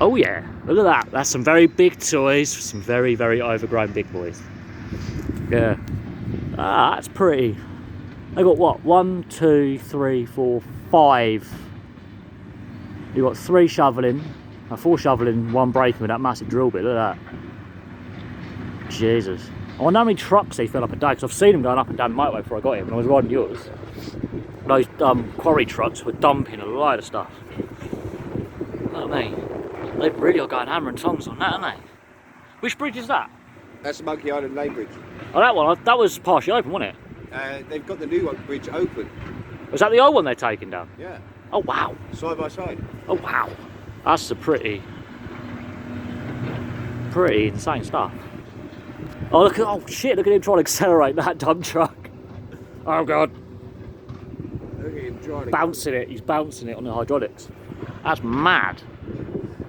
Oh yeah, look at that. That's some very big toys for some very, very overgrown big boys. Yeah. Ah, that's pretty. They got what? 1, 2, 3, 4, 5. You got 3 shoveling, 4 shoveling, 1 breaking with that massive drill bit. Look at that. Jesus. I wonder how many trucks they fill up a day, because I've seen them going up and down the motorway before I got here when I was riding yours. Those quarry trucks were dumping a load of stuff. Look at me. They really are going hammer and tongs on that, aren't they? Which bridge is that? That's the Monkey Island Lane Bridge. Oh, that one. That was partially open, wasn't it? They've got the new bridge open. Was that the old one they're taking down? Yeah. Oh wow. Side by side. Oh wow. That's a pretty insane stuff. Oh look at, oh shit, look at him trying to accelerate that dump truck. Oh god. Look at him trying to bouncing it, he's bouncing it on the hydraulics. That's mad.